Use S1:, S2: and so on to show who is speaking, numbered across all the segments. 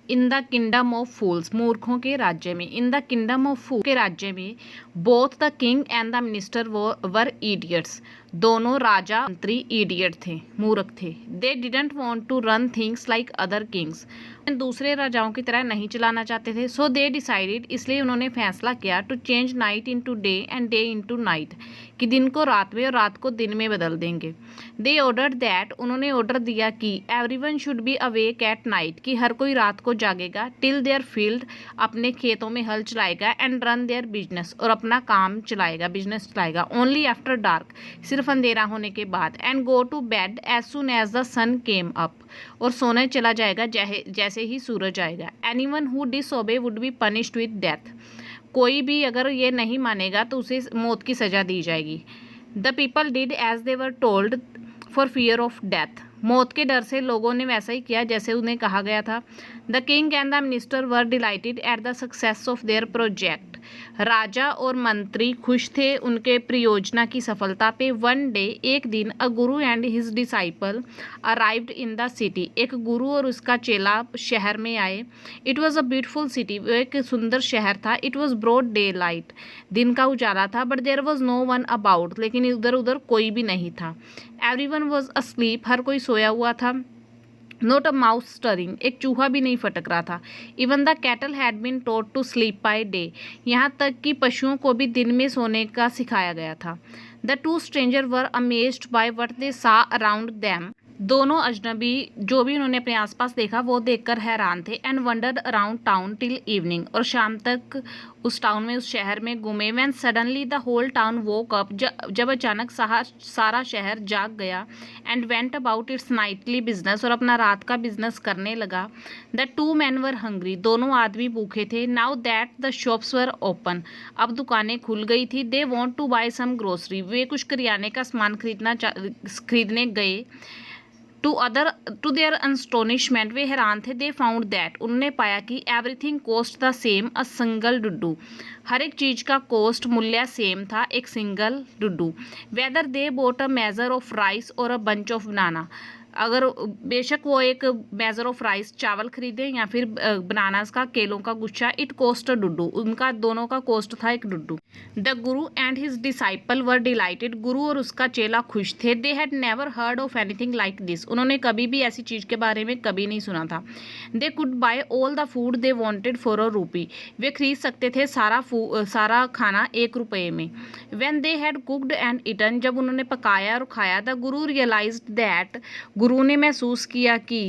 S1: In the kingdom of fools, मूर्खों के राज्य में, in the kingdom of fool के राज्य में, both the king and the minister were idiots, दोनों राजा मंत्री इडियट थे, मूर्ख थे। They didn't want to run things like other kings, दूसरे राजाओं की तरह नहीं चलाना चाहते थे। सो दे डिसाइडेड, इसलिए उन्होंने फैसला किया, to change night into day and day into night, कि दिन को रात में और रात को दिन में बदल देंगे। दे ऑर्डर दैट, उन्होंने ऑर्डर दिया कि everyone should be awake at night, कि हर कोई रात को जागेगा, टिल देयर फील्ड, अपने खेतों में हल चलाएगा, एंड रन देयर बिजनेस, और अपना काम चलाएगा, बिजनेस चलाएगा, ओनली आफ्टर डार्क, सिर्फ अंधेरा होने के बाद, and go to bed as soon as the sun came up, और सोने चला जाएगा जैसे ही सूरज आएगा। Anyone who disobey would be punished with death, कोई भी अगर ये नहीं मानेगा तो उसे मौत की सजा दी जाएगी। The people did as they were told for fear of death, मौत के डर से लोगों ने वैसा ही किया जैसे उन्हें कहा गया था। The king and the minister were delighted at the success of their project, राजा और मंत्री खुश थे उनके परियोजना की सफलता पे। वन डे, एक दिन, a guru and his disciple arrived in the city, एक गुरु और उसका चेला शहर में आए। It was a beautiful city, वो एक सुंदर शहर था। It was broad day light, दिन का उजाला था। But there was no one about, लेकिन इधर उधर कोई भी नहीं था। एवरीवन वॉज अस्लीप, हर कोई सोया हुआ था। नॉट अ माउस स्टरिंग, एक चूहा भी नहीं फटक रहा था। Even the cattle had been taught to sleep by day, यहाँ तक कि पशुओं को भी दिन में सोने का सिखाया गया था। The two stranger were amazed by what they सा अराउंड देम, दोनों अजनबी जो भी उन्होंने अपने आसपास देखा वो देखकर हैरान थे। And wandered around town till evening, और शाम तक उस टाउन में, उस शहर में घूमे। When suddenly the whole town woke up, जब अचानक सारा शहर जाग गया। And went about its nightly business, और अपना रात का बिजनेस करने लगा। The two man were hungry, दोनों आदमी भूखे थे। Now that the shops were open, अब दुकानें खुल गई थी। They want to buy some grocery, वे कुछ करियाने का सामान खरीदने गए। टू देयर अस्टोनिशमेंट, वे हैरान थे। दे फाउंड दैट, उन्होंने पाया कि everything cost the same a single डुडू, हर एक चीज़ का कॉस्ट, मूल्य सेम था, एक सिंगल डुडू। Whether they bought a measure of rice और अ बंच ऑफ बनाना, अगर बेशक वो एक मेजर ऑफ राइस चावल खरीदे या फिर बनानास का केलों का गुच्छा, इट कॉस्ट अ डुडू, उनका दोनों का कॉस्ट था एक Dudu. The guru and his disciple were dilated, गुरु और उसका चेला खुश थे। They had never heard of anything like this, उन्होंने कभी भी ऐसी चीज़ के बारे में कभी नहीं सुना था। They could bye all the food they wanted for a रूपी, वे खरीद सकते थे सारा खाना 1 रुपये में। When they had cooked and eaten, जब उन्होंने पकाया और खाया। द गुरु रियलाइज्ड दैट, गुरु ने महसूस किया कि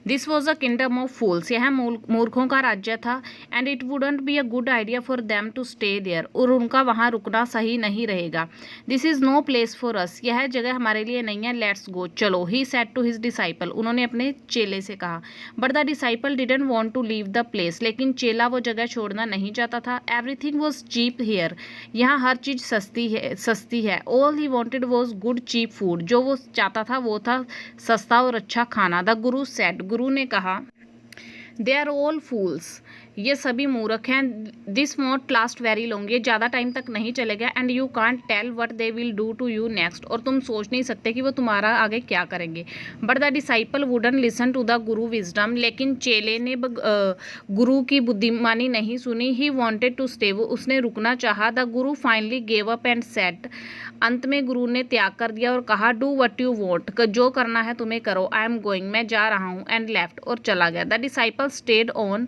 S1: this was a kingdom of fools, यह मूर्खों का राज्य था। And it wouldn't be a good idea for them to stay there, और उनका वहाँ रुकना सही नहीं रहेगा। This is no place for us, यह जगह हमारे लिए नहीं है। लेट्स गो, चलो। He said to his disciple, उन्होंने अपने चेले से कहा। But the disciple didn't want to leave the place, लेकिन चेला वो जगह छोड़ना नहीं चाहता था। एवरीथिंग वॉज चीप हियर, यहाँ हर चीज़ सस्ती है। All he wanted was good cheap food, जो वो चाहता था वो था सस्ता और अच्छा खाना। द गुरु सेड, गुरु ने कहा, दे आर ऑल फूल्स, ये सभी मूर्ख हैं। This won't last very long, ये ज़्यादा टाइम तक नहीं चलेगा। And you can't tell what they will do to you next, और तुम सोच नहीं सकते कि वो तुम्हारा आगे क्या करेंगे। But the disciple wouldn't listen to the guru wisdom, लेकिन चेले ने गुरु की बुद्धिमानी नहीं सुनी। ही वॉन्टेड टू स्टे, वो उसने रुकना चाहा। The Guru finally gave up and said, अंत में गुरु ने त्याग कर दिया और कहा, डू वट यू वॉन्ट, जो करना है तुम्हें करो। आई एम गोइंग, मैं जा रहा हूँ। एंड लेफ्ट, और चला गया। द डिसाइपल स्टेड ऑन,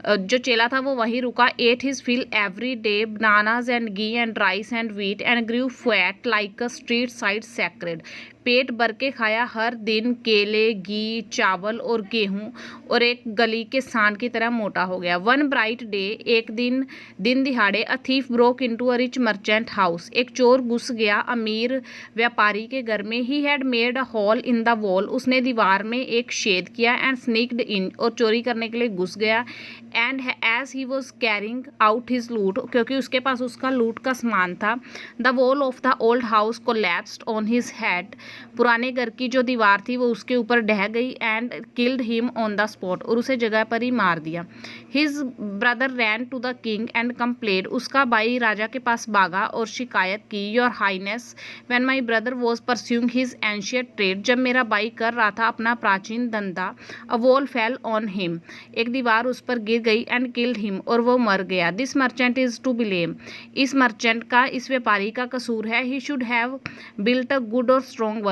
S1: जो चेला था वो वहीं रुका। Ate his fill every day, bananas and ghee and rice and wheat and grew fat like a street side sacred, पेट भर के खाया हर दिन केले, घी, चावल और गेहूं, और एक गली के सांड की तरह मोटा हो गया। वन ब्राइट डे, एक दिन दिहाड़े, a thief broke into a rich merchant house, एक चोर घुस गया अमीर व्यापारी के घर में। He had made a hole in the wall, उसने दीवार में एक छेद किया। एंड स्नीक्ड इन, और चोरी करने के लिए घुस गया। And as he was carrying out his loot, क्योंकि उसके पास उसका लूट का सामान था। The wall of the old house collapsed on his head, पुराने घर की जो दीवार थी वो उसके ऊपर ढह गई and killed him on the spot, और उसे जगह पर ही मार दिया। His brother ran to the king and complained, उसका भाई राजा के पास भागा और शिकायत की, your highness when my brother was pursuing his ancient trade, जब मेरा भाई कर रहा था अपना प्राचीन धंधा, a wall fell on him, एक दीवार उस पर गिर गई, एंड किल्ड हिम, और वो मर गया। This merchant is to blame, इस मर्चेंट का, इस व्यापारी का कसूर है। He should have built a good और स्ट्रॉन्ग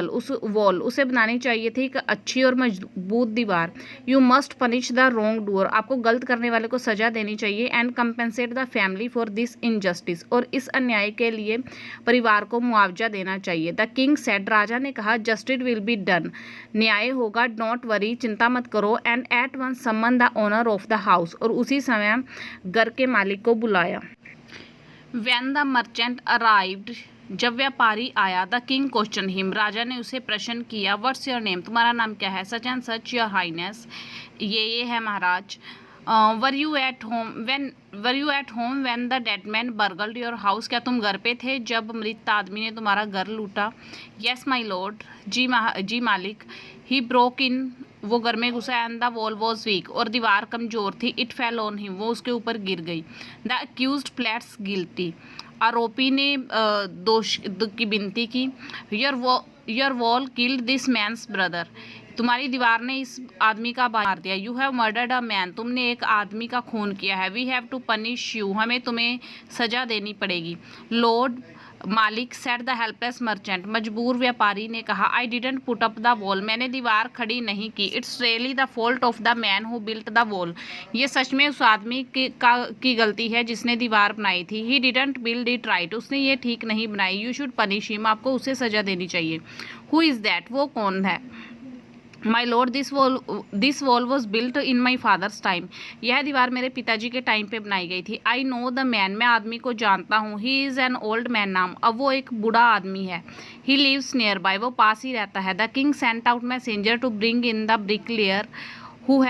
S1: वॉल, उसे बनानी चाहिए थी एक अच्छी और मजबूत दीवार। You must punish the wrongdoer, आपको गलत करने वाले को सजा देनी चाहिए, and compensate the family for this injustice, और इस अन्याय के लिए परिवार को मुआवजा देना चाहिए। द किंग सेड, राजा ने कहा, जस्टिस विल बी डन, न्याय होगा, डोंट वरी, चिंता मत करो, and at once summon the owner of the house, और उसी समय घर के मालिक को बुलाया। When the merchant arrived, जब व्यापारी आया, द किंग क्वेश्चन हिम, राजा ने उसे प्रश्न किया, व्हाट्स योर नेम, तुम्हारा नाम क्या है, such and such your highness, ये है महाराज। Were you at home when the dead man burgled your house, क्या तुम घर पे थे जब मृत आदमी ने तुम्हारा घर लूटा। यस माई लॉर्ड, जी मालिक। ही ब्रोक इन, वो घर में घुसा, and the wall was weak, और दीवार कमजोर थी, इट फेल ऑन हिम, वो उसके ऊपर गिर गई। द अक्यूज्ड प्लेड्स गिल्टी, आरोपी ने दोष की विनती की। Your wall killed this man's brother, तुम्हारी दीवार ने इस आदमी का भाई मार दिया। You have murdered a man, तुमने एक आदमी का खून किया है। We have to punish you, हमें तुम्हें सजा देनी पड़ेगी। लॉर्ड मालिक सेड द हेल्पलेस मर्चेंट, मजबूर व्यापारी ने कहा, I didn't put up the wall, मैंने दीवार खड़ी नहीं की। It's really the fault of the man who built the wall, ये सच में उस आदमी की गलती है जिसने दीवार बनाई थी। He didn't build it right, उसने ये ठीक नहीं बनाई। यू शुड पनिश हिम, आपको उसे सजा देनी चाहिए। हु इज़ दैट, वो कौन है। My Lord, this wall was built in my father's time, यह दीवार मेरे पिताजी के टाइम पे बनाई गई थी। आई नो द मैन, मैं आदमी को जानता हूँ। He is an old man नाम, अब वो एक बूढ़ा आदमी है। ही लिव्स नियर बाय, वो पास ही रहता है। The king sent out messenger to bring in the bricklayer who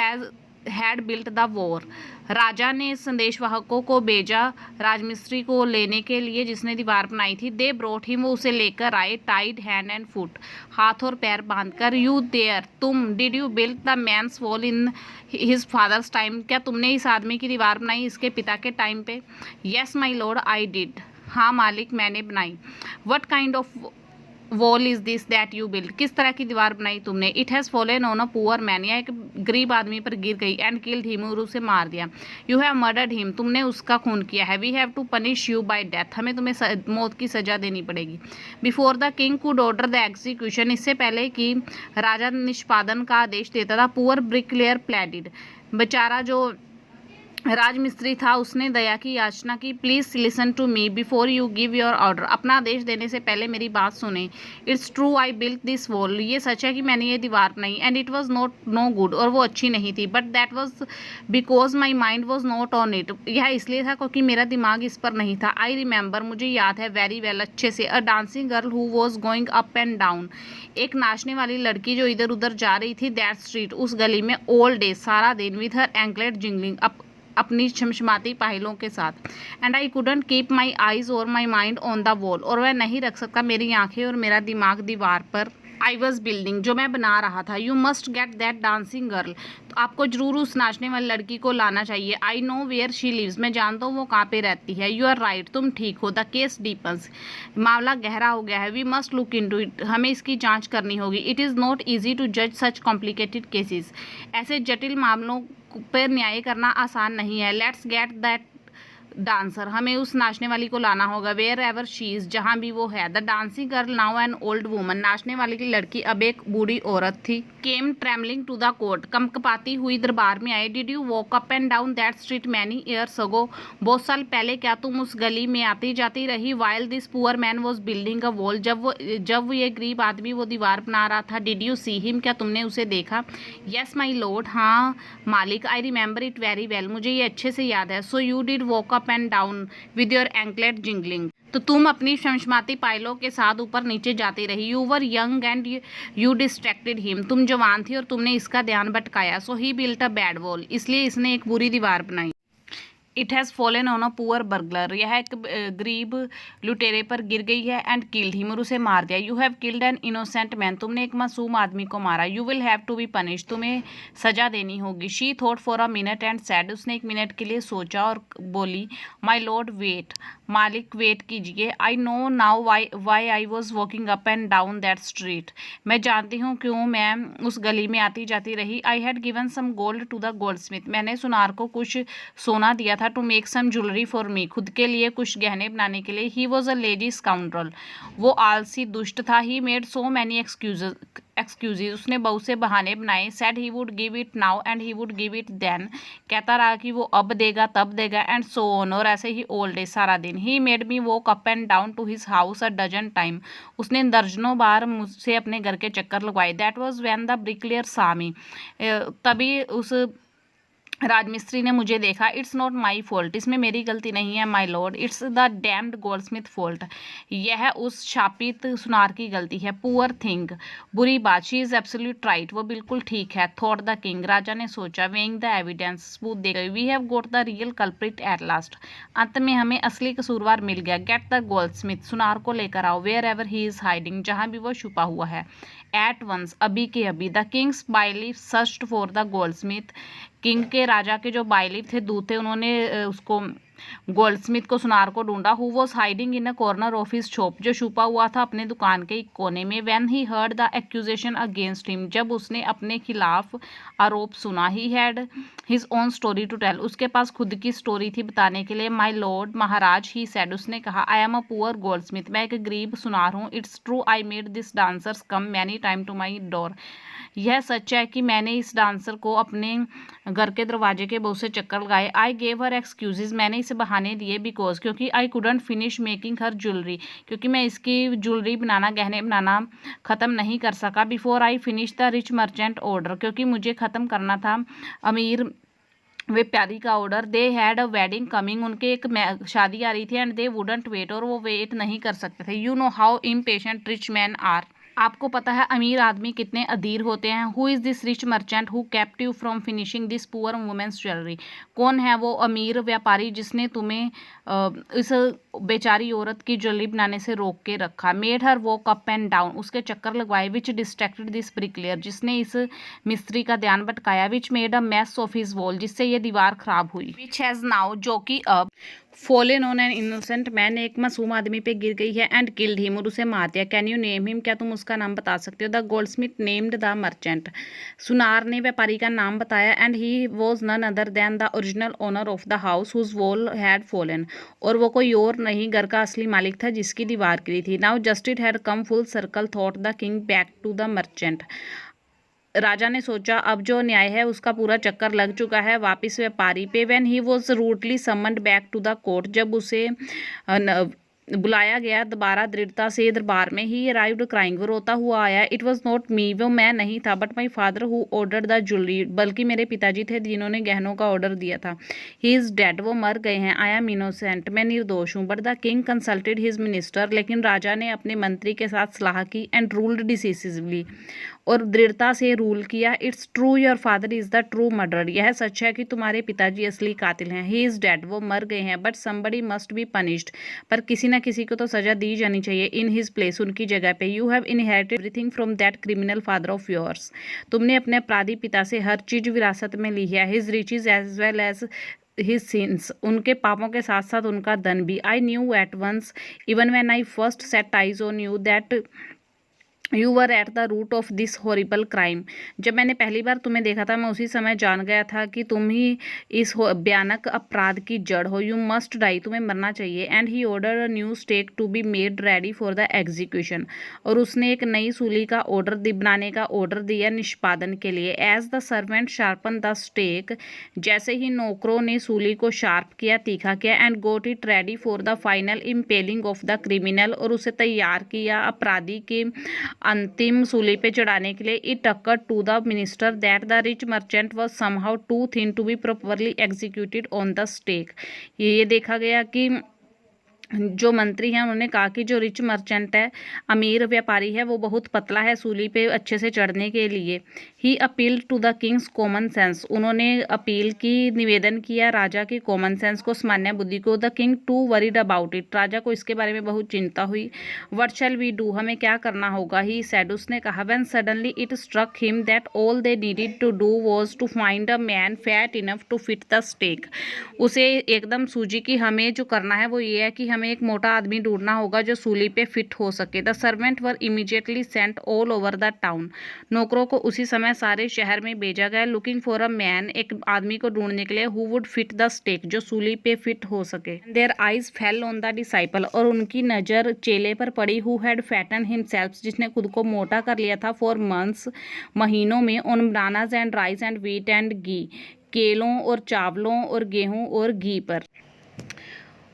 S1: had built the wall, राजा ने संदेशवाहकों को भेजा राजमिस्त्री को लेने के लिए जिसने दीवार बनाई थी। दे ब्रोट हिम, वो उसे लेकर आए। टाइड हैंड एंड फुट, हाथ और पैर बांधकर। यू देयर, तुम, did you build the man's wall in his father's time, क्या तुमने इस आदमी की दीवार बनाई इसके पिता के टाइम पे। Yes my lord, I did, हाँ मालिक, मैंने बनाई। What kind of wall is this that you build, किस तरह की दीवार बनाई तुमने। It has fallen on a poor man, या एक गरीब आदमी पर गिर गई। एंड किल्ड हिम, और उसे मार दिया। यू हैव मर्डर्ड हिम, तुमने उसका खून किया है। We have to punish you by death, हमें तुम्हें मौत की सजा देनी पड़ेगी। Before the king could order the execution, इससे पहले कि राजा निष्पादन का आदेश देता था। पुअर ब्रिकलेयर प्लेडिड, बेचारा जो राजमिस्त्री था उसने दया की याचना की। Please listen to me before you give your order, अपना आदेश देने से पहले मेरी बात सुने। It's true I built this wall, ये सच है कि मैंने ये दीवार बनाई। And it was no good, और वो अच्छी नहीं थी। But that was because my mind was not on it, यह इसलिए था क्योंकि मेरा दिमाग इस पर नहीं था। आई रिमेंबर, मुझे याद है, वेरी वेल, अच्छे से। अ dancing girl who was going up and down, एक नाचने वाली लड़की जो इधर उधर जा रही थी। दैट स्ट्रीट, उस गली में। ऑल डे, सारा दिन। विथ हर एंकलेट जिंगलिंग, अपनी चमचमाती पायलों के साथ। And I couldn't keep my eyes और my mind on the wall, और वह नहीं रख सकता मेरी आंखें और मेरा दिमाग दीवार पर। आई वॉज बिल्डिंग, जो मैं बना रहा था। You must get that dancing girl, तो आपको जरूर उस नाचने वाली लड़की को लाना चाहिए। I know where she lives, मैं जानता हूँ वो कहाँ पे रहती है। यू आर राइट, तुम ठीक हो। द केस डीपन्स, मामला गहरा हो गया है। We must look into it, हमें इसकी जांच करनी होगी। It is not easy to जज सच कॉम्प्लिकेटेड केसेस, ऐसे जटिल मामलों पर न्याय करना आसान नहीं है। लेट्स गेट दैट डांसर, हमें उस नाचने वाली को लाना होगा। वेयर एवर शी इज, जहाँ भी वो है। The dancing girl now an old woman, नाचने वाली की लड़की अब एक बूढ़ी औरत थी। Came trembling to the court, कंपकपाती हुई दरबार में आई। Did you walk up and down that street many years ago, बहुत साल पहले क्या तुम उस गली में आती जाती रही। While this poor man was building a wall, जब ये गरीब आदमी वो दीवार बना रहा था। डिड यू सी हिम, क्या तुमने उसे देखा। यस माई लॉर्ड, हाँ मालिक। I remember it very well, मुझे ये अच्छे से याद है। So you did walk up and down with your anklet jingling, तो तुम अपनी शमशमाती पायलों के साथ ऊपर नीचे जाती रही। You were young and you distracted him, तुम जवान थी और तुमने इसका ध्यान भटकाया। सो ही बिल्ट अ बैड वॉल, इसलिए इसने एक बुरी दीवार बनाई। It has fallen on a poor burglar, यह एक गरीब लुटेरे पर गिर गई है, एंड किल्ड हिम, और उसे मार दिया। You have killed an innocent man, तुमने एक मासूम आदमी को मारा। You will have to be punish, तुम्हें सजा देनी होगी। She thought for a minute and said, उसने एक मिनट के लिए सोचा और बोली, माई लॉर्ड वेट, मालिक वेट कीजिए। I know now why I was walking up and down that street, मैं जानती हूँ क्यों मैं उस गली में आती जाती रही। I had given some gold to the goldsmith, मैंने सुनार को कुछ सोना दिया था। To make some jewellery for me, खुद के लिए कुछ गहने बनाने के लिए। He was a lazy scoundrel, वो आलसी दुष्ट था। He made so many excuses, उसने बहुत से बहाने बनाए। Said he would give it now and he would give it then, कहता रहा कि वो अब देगा तब देगा, एंड सो ऑन, और ऐसे ही ऑल डे, सारा दिन। He made me walk up and down to his house a dozen time, उसने दर्जनों बार मुझसे अपने घर के चक्कर लगवाए। That was when the bricklayer saw me, तभी उस राजमिस्त्री ने मुझे देखा। इट्स नॉट माई फॉल्ट, इसमें मेरी गलती नहीं है my lord, it's the damned goldsmith fault, यह उस शापित सुनार की गलती है। पुअर थिंग, बुरी बात। शी इज एब्सोल्यूट राइट, वो बिल्कुल ठीक है। थॉट द किंग, राजा ने सोचा। वेइंग द एविडेंस, सबूत दे गए। We have got the real culprit at last, अंत में हमें असली कसूरवार मिल गया। गेट द गोल्डस्मिथ, सुनार को लेकर आओ। Wherever he is hiding, जहाँ भी वो छुपा हुआ है। एट वंस, अभी के अभी। The king's bailiff searched for the goldsmith, king के राजा के जो बाइलिफ थे, दूत थे, उन्होंने उसको गोल्डस्मिथ को, सुनार को ढूंढा। Who was hiding in a corner of his shop, जो छुपा हुआ था अपने दुकान के एक कोने में। When he heard the accusation against him, जब उसने अपने खिलाफ आरोप सुना। He had his own story to tell, उसके पास खुद की स्टोरी थी बताने के लिए। माई लॉर्ड, महाराज, ही सेड, उसने कहा, I am a poor goldsmith, मैं एक गरीब सुनार हूँ। It's true I made this dancers come many time to my door, यह सच है कि मैंने इस डांसर को अपने घर के दरवाजे के बहुत से चक्कर लगाए। आई गेव हर एक्सक्यूजेज, मैंने इसे बहाने दिए। बिकॉज, क्योंकि I couldn't finish making her jewellery, क्योंकि मैं इसकी ज्वेलरी बनाना, गहने बनाना ख़त्म नहीं कर सका। Before I finish the rich merchant order, क्योंकि मुझे ख़त्म करना था अमीर व्यापारी का order. They had a wedding coming, उनके एक शादी आ रही थी। एंड दे वुडंट वेट, और वो वेट नहीं कर सकते थे। You know how impatient rich man are, आपको पता है अमीर आदमी कितने अधीर होते हैं। Who is this rich merchant who kept you from finishing this poor women's jewellery, कौन है वो अमीर व्यापारी जिसने तुम्हें इस बेचारी औरत की ज्वेलरी बनाने से रोक के रखा। Made her walk up and down, उसके चक्कर लगवाए। विच डिस्ट्रैक्टेड दिस ब्रिकलेयर, जिसने इस मिस्त्री का ध्यान भटकाया। Which made a mess of his wall, जिससे ये दीवार खराब हुई। विच हैज़ नाउ, जो कि अब fallen on an innocent man, एक मासूम आदमी पे गिर गई है। एंड किल्ड हिम, और उसे मार दिया। कैन यू नेम हिम, क्या तुम उसका नाम बता सकते हो। The goldsmith named the merchant, सुनार ने व्यापारी का नाम बताया। And he was none other than the original owner of the house whose wall had fallen, और वो कोई और नहीं, घर का असली मालिक था जिसकी दीवार गिरी थी। Now just it had come full circle, thought the king, back to the merchant, राजा ने सोचा अब जो न्याय है उसका पूरा चक्कर लग चुका है वापिस व्यापारी पे। When he was rudely summoned back to the court, जब उसे बुलाया गया दोबारा दृढ़ता से दरबार में। ही अराइव्ड क्राइंग, वो रोता हुआ आया। इट वॉज नॉट मी, वो मैं नहीं था। But my father who order the jewellery, बल्कि मेरे पिताजी थे जिन्होंने गहनों का ऑर्डर दिया था। ही इज़ डेड, वो मर गए हैं। आई एम इनोसेंट, मैं निर्दोष हूँ। But the king consulted his minister, लेकिन राजा ने अपने मंत्री के साथ सलाह की। एंड रूल्ड डिसिसिवली, और दृढ़ता से रूल किया। It's true your father is the true murder, यह सच है कि तुम्हारे पिताजी असली कातिल हैं। ही इज़ डेड, वो मर गए हैं। But somebody must be punished, पर किसी न किसी को तो सजा दी जानी चाहिए। इन हिज प्लेस, उनकी जगह पे। You have inherited everything from that criminal father of yours, तुमने अपने अपराधी पिता से हर चीज़ विरासत में ली है। His riches as well as his sins, उनके पापों के साथ साथ उनका धन भी। I knew at once even when I first set eyes on you that you were at the root of this horrible crime, जब मैंने पहली बार तुम्हें देखा था मैं उसी समय जान गया था कि तुम ही इस भयानक अपराध की जड़ हो। यू मस्ट डाई, तुम्हें मरना चाहिए। And he order a new stake to be made ready for the execution, और उसने एक नई सूली का ऑर्डर बनाने का ऑर्डर दिया निष्पादन के लिए। As the servant sharpen the stake, जैसे ही नौकरों ने सूली को शार्प किया, तीखा किया। And got it ready for the final impelling of the criminal, और उसे तैयार किया अपराधी के अंतिम सूली पे चढ़ाने के लिए। It occurred to the minister that the rich merchant was somehow too thin to be properly executed on the stake, ये देखा गया कि जो मंत्री हैं उन्होंने कहा कि जो रिच मर्चेंट है, अमीर व्यापारी है, वो बहुत पतला है सूली पे अच्छे से चढ़ने के लिए। He appeal to the king's common sense, उन्होंने अपील की, निवेदन किया राजा की कॉमन सेंस को, सामान्य बुद्धि को। The king too worried about it, राजा को इसके बारे में बहुत चिंता हुई। व्हाट शैल वी डू, हमें क्या करना होगा। ही सेड, उसने कहा। When suddenly it struck him that all they needed to do was to find a man fat enough to fit the stake, उसे एकदम सूझी कि हमें जो करना है वो ये है कि हमें एक मोटा आदमी ढूंढना होगा जो सूली पे फिट हो सके। The servant were immediately sent all over the town, नौकरों को उसी समय सारे शहर में भेजा गया। लुकिंग फॉर अ मैन, एक आदमी को ढूंढने के लिए, who would fit the stake, जो सूली पे फिट हो सके। Their eyes fell on the disciple, और उनकी नजर चेले पर पड़ी, हु हैड फैटन हिमसेल्फ, जिसने खुद को मोटा कर लिया था, फॉर मंथ्स, महीनों में, on bananas and rice and wheat and ghee, केलों और चावलों और गेहूं और घी पर।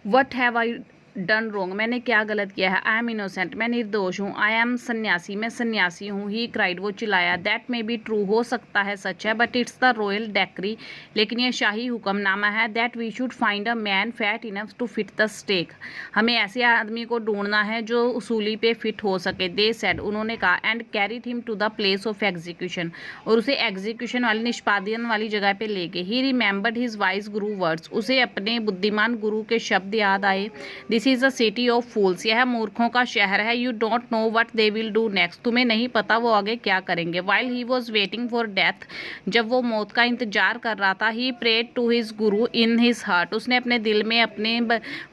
S1: What have I done wrong, मैंने क्या गलत किया है। आई एम इनोसेंट, मैं निर्दोष हूँ। आई एम सन्यासी, मैं सन्यासी हूँ। ही क्राइड, वो चिल्लाया। दैट मे बी ट्रू, हो सकता है सच है, but it's the royal decree, लेकिन यह शाही हुक्मनामा है। That we should find a man fat enough to fit the stake, हमें ऐसे आदमी को ढूंढना है जो उसूली पे फिट हो सके। दे सेड, उन्होंने कहा। And carried him to the place of execution, और उसे एग्जीक्यूशन वाली, निष्पादन वाली जगह पे ले गए। He remembered his wise guru words, उसे अपने बुद्धिमान गुरु के शब्द याद आए। This is a city of fools, यह मूर्खों का शहर है। You don't know what they will do next, तुम्हें नहीं पता वो आगे क्या करेंगे। While he was waiting for death, जब वो मौत का इंतजार कर रहा था। ही prayed to his Guru in his heart, उसने अपने दिल में अपने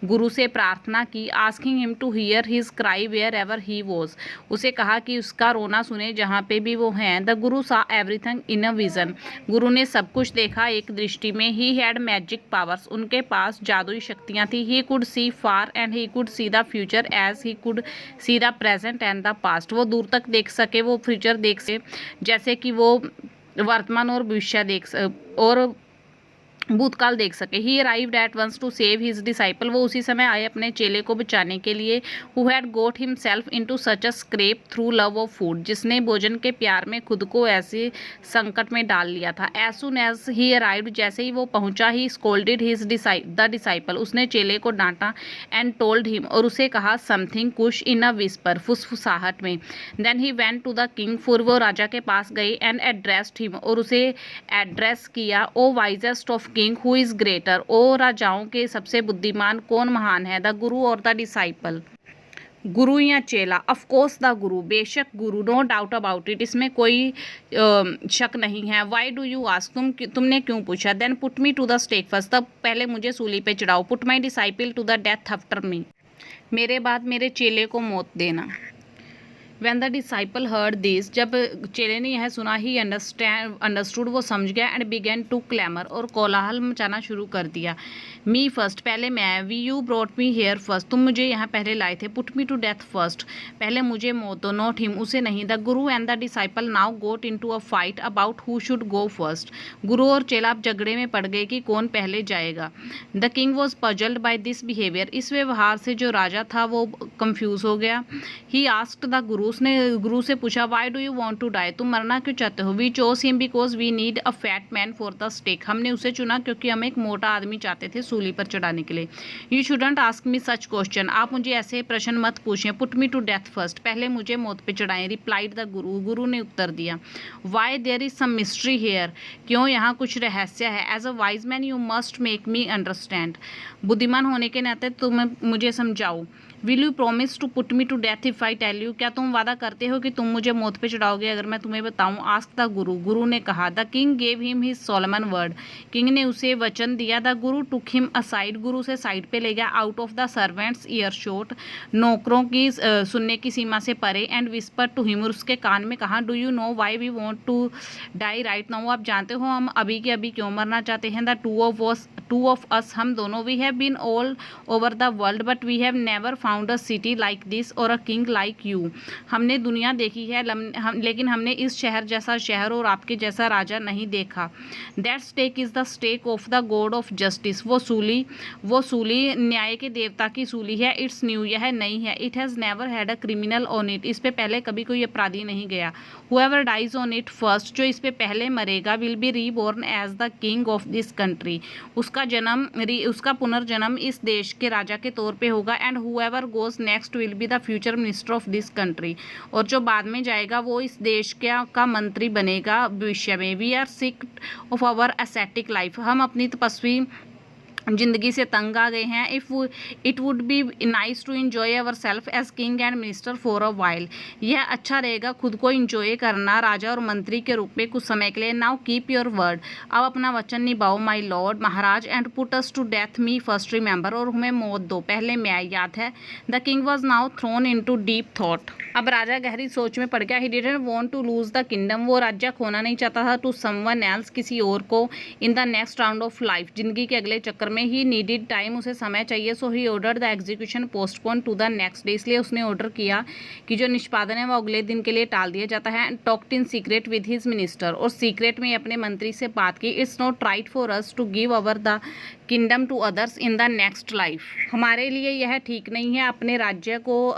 S1: गुरु से प्रार्थना की। Asking him to hear his cry wherever he was, उसे कहा कि उसका रोना सुने जहाँ पे भी वो हैं। द गुरु सा एवरीथिंग इन अ विजन, गुरु ने सब कुछ देखा एक दृष्टि में। ही हैड मैजिक पावर्स, उनके पास जादुई शक्तियाँ थी। He could see far and he could see the future as he could see the present and the past, वो दूर तक देख सके, वो फ्यूचर देख सके जैसे कि वो वर्तमान और भविष्य देख और भूतकाल देख सके। He arrived at once to save his disciple, वो उसी समय आए अपने चेले को बचाने के लिए। Who had got himself into such a scrape through love of food, जिसने भोजन के प्यार में खुद को ऐसे संकट में डाल लिया था। As soon as he arrived, जैसे ही वो पहुंचा, he scolded his the disciple, उसने चेले को डांटा। एंड टोल्ड हिम, और उसे कहा, समथिंग कुछ इन अ विस्पर, फुसफुसाहट में। Then he went to the king, फिर वो राजा के पास गई। एंड एड्रेस्ड हिम, और उसे एड्रेस किया। O wisest of king who is greater, ओ राजाओं के सबसे बुद्धिमान कौन महान है। द गुरु और द डिसाइपल, गुरु या चेला। ऑफ कोर्स द गुरु, बेशक गुरु। नो डाउट अबाउट इट, इसमें कोई शक नहीं है। वाई डू यू आस्क, तुमने क्यों पूछा। Then put me to the stake first, तब पहले मुझे सूली पे चढ़ाओ। Put my disciple to the death after me, मेरे बाद मेरे चेले को मौत देना। When the disciple heard this, जब चेले ने यह सुना, ही अंडरस्टूड, वो समझ गया। एंड बिगेन टू क्लैमर, और कोलाहल मचाना शुरू कर दिया। मी फर्स्ट, पहले मैं। We you brought me here first, तुम मुझे यहाँ पहले लाए थे। Put me to death first, पहले मुझे मौत दो। नॉट हिम, उसे नहीं। The guru and the disciple now got into a fight about who should go first, गुरु और चेला अब झगड़े में पड़ गए कि कौन पहले जाएगा। The king was puzzled by this behaviour, इस व्यवहार से जो राजा था वो कंफ्यूज हो गया। ही आस्क्ड द गुरु, उसने गुरु से पूछा। Why do you want to die, तुम मरना क्यों चाहते हो। We chose him because we need a fat man for the stake, हमने उसे चुना क्योंकि हम एक मोटा आदमी चाहते थे सूली पर चढ़ाने के लिए। You shouldn't ask me such question, आप मुझे ऐसे प्रश्न मत पूछें। Put me to death first, पहले मुझे मौत पे चढ़ाएं। रिप्लाइड द गुरु, गुरु ने उत्तर दिया। Why there is some mystery here, क्यों यहाँ कुछ रहस्य है। As a wise man you must make me understand, बुद्धिमान होने के नाते तुम मुझे समझाओ। Will you promise to put me to death if I tell you, क्या तुम वादा करते हो कि तुम मुझे मौत पे चढ़ाओगे अगर मैं तुम्हें बताऊं। आस्क द गुरु, गुरु ने कहा। The king gave him his Solomon word, king ने उसे वचन दिया। The Guru took him aside, गुरु से साइड पे ले गया। Out of the servants year shot, नौकरों की सुनने की सीमा से परे। एंड विस्पर टू हिम, उसके कान में कहा। Do you know why we want to die right now, आप जानते हो हम अभी के अभी क्यों मरना चाहते हैं। द टू ऑफ अस, हम दोनों, we have been all over the world but we have never found a city like this or a king like you. हमने दुनिया देखी है लेकिन हमने इस शहर जैसा शहर और आपके जैसा राजा नहीं देखा। That stake is the stake of the god of justice. वो सूली न्याय के देवता की सूली है। इट्स न्यू, यह नई है। It has never had a criminal on it. इस पे पहले कभी कोई अपराधी नहीं गया। Whoever dies on it first, जो इस पे पहले मरेगा, will be reborn as the king of this country. उसका पुनर्जन्म इस देश के राजा के तौर पे होगा। And whoever goes next will be the future minister of this country. और जो बाद में जाएगा वो इस देश का मंत्री बनेगा भविष्य में। We are sick of our ascetic life. हम अपनी तपस्वी जिंदगी से तंग आ गए हैं। It would be nice to enjoy ourself as king and minister for a while. यह अच्छा रहेगा खुद को इंजॉय करना राजा और मंत्री के रूप में कुछ समय के लिए। नाउ कीप योर वर्ड, अब अपना वचन निभाओ माई लॉर्ड महाराज। And put us to death me first remember, और हमें मौत दो पहले मैं याद है। The king was now thrown into deep thought. अब राजा गहरी सोच में पड़ गया। He didn't want to lose the kingdom, वो राज्य खोना नहीं चाहता था। टू समवन एल्स, किसी और को। इन the next round of life, जिंदगी के अगले चक्कर में। ही नीडेड टाइम, उसे समय चाहिए। So he order the execution postpone to the next day, इसलिए उसने ऑर्डर किया कि जो निष्पादन है वो अगले दिन के लिए टाल दिया जाता है। Talked in secret with his minister, और सीक्रेट में अपने मंत्री से बात की। It's not right for us to give our the kingdom to others in the next life. हमारे लिए यह ठीक नहीं है अपने राज्य को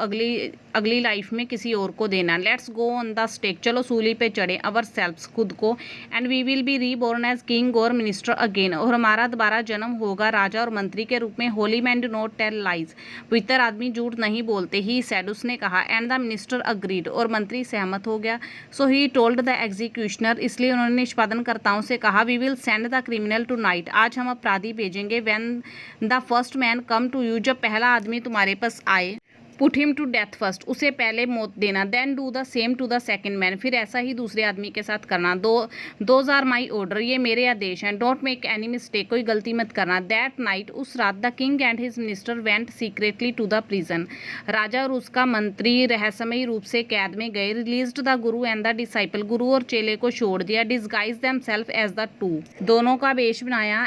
S1: अगली लाइफ में किसी और को देना। Let's go on the stake, चलो सूली पे चढ़े। अवर सेल्फ्स, खुद को। And we will be reborn as king और मिनिस्टर अगेन, और हमारा दोबारा जन्म होगा राजा और मंत्री के रूप में। Holy man do not tell lies, पवित्र आदमी झूठ नहीं बोलते। ही सेड, उसने कहा। एंड द मिनिस्टर अग्रीड, और मंत्री सहमत हो गया। So he told the executioner, इसलिए उन्होंने निष्पादनकर्ताओं से कहा। We will send the criminal tonight, आज हम अपराधी भेजेंगे। When the first man come to you, जब पहला आदमी तुम्हारे पास आए। Put him to death first, उसे पहले मौत देना। Then do the same to the second man, फिर ऐसा ही दूसरे आदमी के साथ करना। दोज आर माई ऑर्डर, ये मेरे आदेश हैं। डोंट मेक एनी मिस्टेक, कोई गलती मत करना। दैट नाइट, उस रात, the king and his minister went secretly to the prison, राजा और उसका मंत्री रहस्यमयी रूप से कैद में गए। Released the guru and the disciple, गुरु और चेले को छोड़ दिया। Disguise themselves as the two, दोनों का वेश बनाया।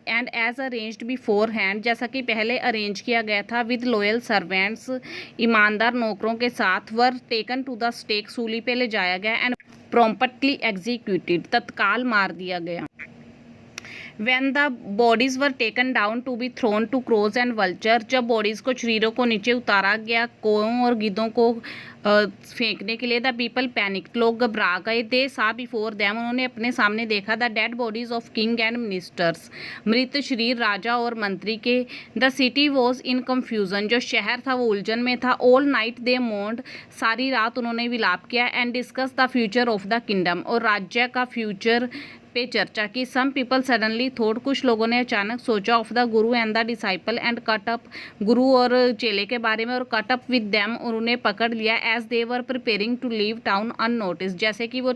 S1: And as arranged beforehand, जैसा कि पहले अरेंज किया गया था। विद लॉयल सर्वेंट्स, ईमानदार नौकरों के साथ। Were taken to the stake, सूली पे ले जाया गया। एंड प्रॉम्प्टली एग्जीक्यूटेड, तत्काल मार दिया गया। When the bodies were taken down to be thrown to crows and vulture, जब बॉडीज को, शरीरों को नीचे उतारा गया कौओं और गिद्धों को फेंकने के लिए। द पीपल पैनिक, लोग घबरा गए। दे सा बिफोर दैम, उन्होंने अपने सामने देखा। The dead bodies of king and ministers, मृत शरीर राजा और मंत्री के। The city was in confusion, जो शहर था वो उलझन में था। ऑल नाइट दे मोन्ड, सारी रात उन्होंने विलाप किया। And discuss the future of the kingdom, और राज्य का फ्यूचर पे चर्चा की। सम पीपल सडनली थॉट, कुछ लोगों ने अचानक सोचा। Of the guru and the disciple, and cut up, गुरु और चेले के बारे में। और कट अप विद देम, और उन्हें पकड़ लिया। As they were preparing to leave town unnoticed, जैसे कि वो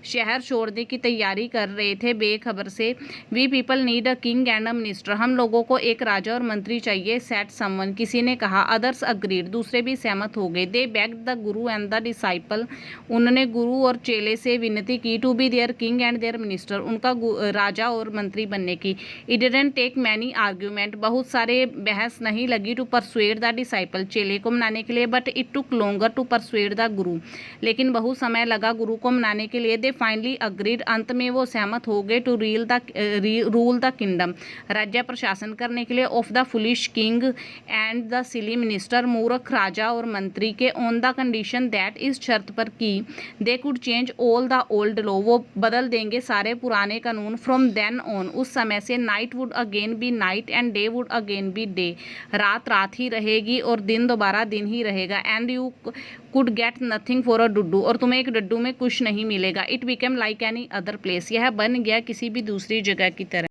S1: शहर छोड़ने की तैयारी कर रहे थे बेखबर से। We people need a king and a minister, हम लोगों को एक राजा और मंत्री चाहिए। सेट समवन, किसी ने कहा। अदर्स अग्रीड, दूसरे भी सहमत हो गए। They begged the guru and the disciple, उन्होंने गुरु और चेले से विनती की। To be their king and their minister, उनका राजा और मंत्री बनने की। It didn't take many argument, बहुत सारे बहस नहीं लगी। टू परसुएड द डिसाइपल, चेले को मनाने के लिए। But it took longer to persuade the guru, लेकिन बहुत समय लगा गुरु को मनाने के लिए। दे फाइनली अग्रीड, अंत में वो सहमत हो गए। टू रूल द किंगडम, राज्य प्रशासन करने के लिए। Of the foolish king and the silly minister, मूर्ख राजा और मंत्री के। ऑन द कंडीशन दैट, इस शर्त पर कि they could change all the old law, वो बदल देंगे सारे पुराने कानून। फ्रॉम देन ऑन, उस समय से। Night would again be night and day would again be day, रात रात ही रहेगी और दिन दोबारा दिन ही रहेगा। And you could get nothing for a Duddu, और तुम्हें एक डड्डू में कुछ नहीं मिलेगा। It became like any other place, यह बन गया किसी भी दूसरी जगह की तरह।